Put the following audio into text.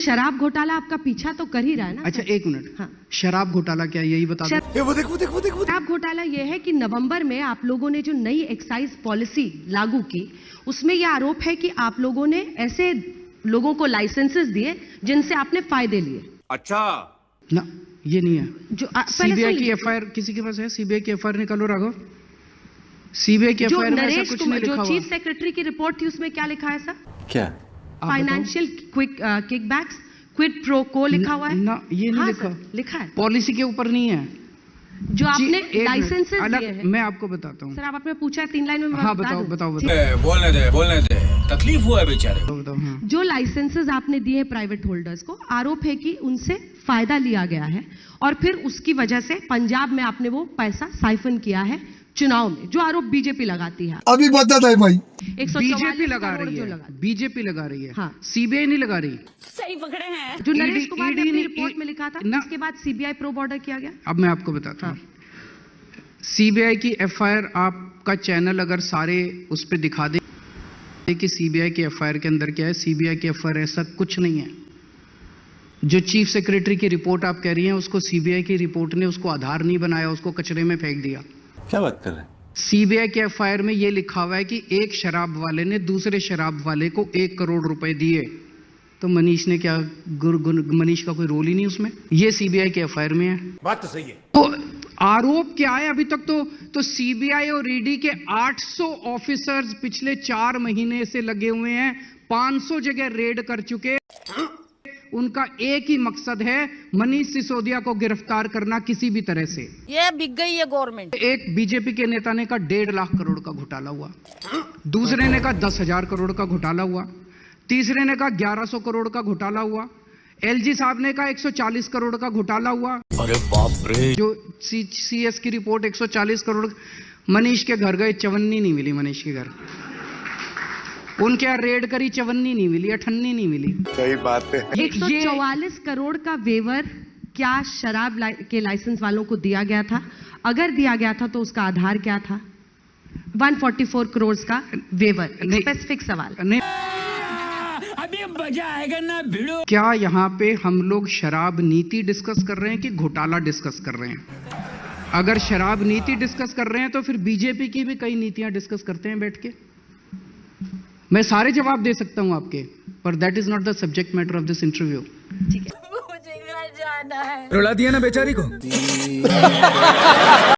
शराब घोटाला आपका पीछा तो कर ही रहा है ना। अच्छा एक मिनट, हाँ। शराब घोटाला क्या है यही बता दो। वो देखो। शराब घोटाला यह है कि नवंबर में आप लोगों ने जो नई एक्साइज पॉलिसी लागू की, उसमें यह आरोप है कि आप लोगों ने ऐसे लोगों को लाइसेंसेस दिए जिनसे आपने फायदे लिए। अच्छा ना, ये नहीं है। जो सीबीआई की एफआईआर किसी के पास है? सीबीआई की एफआईआर निकालो राघव। सीबीआई की एफआईआर में ऐसा कुछ नहीं लिखा हुआ। जो चीफ सेक्रेटरी की रिपोर्ट थी उसमें क्या लिखा है सर? क्या? फाइनेंशियल किकबैक्स, क्विड प्रो को लिखा हुआ है ना, ये नहीं हाँ लिखा। लिखा है। पॉलिसी के ऊपर नहीं है जो आपने एक लाइसेंसेस मिनट, दिए हैं। मैं आपको बताता हूँ। सर आप आपने पूछा है 3 लाइन में मैं हाँ बता दूं? बताओ। बोलने दे तकलीफ हुआ है बेचारे को। बताओ हाँ। जो लाइसेंसेस आपने दिए प्राइवेट होल्डर्स को, आरोप है कि उनसे फायदा लिया गया है और फिर उसकी वजह से पंजाब में आपने वो पैसा साइफन किया है चुनाव में, जो आरोप बीजेपी लगाती है। अभी बता है भाई, 144 बीजेपी लगा करोड़ रही जो है, लगा। बीजेपी लगा रही है। हाँ। सीबीआई नहीं लगा रही। सही पकड़े हैं। जो नरेश कुमार ने अपनी ने- रिपोर्ट में लिखा था, ना- उसके बाद सीबीआई प्रो बॉर्डर किया गया। अब मैं आपको बताता हूँ। सीबीआई की एफआईआर आपका चैनल अगर सारे उस पर दिखा दे कि सीबीआई की एफआईआर के अंदर क्या है, सीबीआई की एफआईआर ऐसा कुछ नहीं है। जो चीफ सेक्रेटरी की रिपोर्ट आप कह रही हैं, उसको सीबीआई की रिपोर्ट ने उसको आधार नहीं बनाया, उसको कचरे में फेंक दिया। क्या बात कर रहे हैं? सीबीआई के एफआईआर में यह लिखा हुआ है कि एक शराब वाले ने दूसरे शराब वाले को 1 करोड़ रुपए दिए। तो मनीष ने क्या, मनीष का कोई रोल ही नहीं उसमें। ये सीबीआई के एफआईआर में है। बात तो सही है। तो आरोप क्या है अभी तक? तो सीबीआई और ईडी के 800 ऑफिसर्स पिछले 4 महीने से लगे हुए हैं, 500 जगह रेड कर चुके। उनका एक ही मकसद है, मनीष सिसोदिया को गिरफ्तार करना किसी भी तरह से। ये बिक गई है गवर्नमेंट। एक बीजेपी के नेता ने कहा 1.5 लाख करोड़ का घोटाला हुआ, दूसरे ने कहा 10,000 करोड़ का घोटाला हुआ, तीसरे ने कहा 1100 करोड़ का घोटाला हुआ, एलजी साहब ने कहा 140 करोड़ का घोटाला हुआ। अरे बाप रे। जो सीएस की रिपोर्ट 140 करोड़। मनीष के घर गए, चवन्नी नहीं मिली मनीष के घर। उनके यहाँ रेड करी, चवन्नी नहीं मिली, अठन्नी नहीं मिली। सही बात है। 144 करोड़ का वेवर क्या शराब के लाइसेंस वालों को दिया गया था? अगर दिया गया था तो उसका आधार क्या था? 144 करोड़ का वेवर। स्पेसिफिक सवाल। नहीं, अभी मजा आएगा ना भिड़ो। क्या यहाँ पे हम लोग शराब नीति डिस्कस कर रहे हैं कि घोटाला डिस्कस कर रहे हैं? अगर शराब नीति डिस्कस कर रहे हैं तो फिर बीजेपी की भी कई नीतियां डिस्कस करते हैं बैठ के। मैं सारे जवाब दे सकता हूं आपके, पर that is not the subject matter of this interview. मुझे घर जाना है। रुला दिया ना बेचारी को।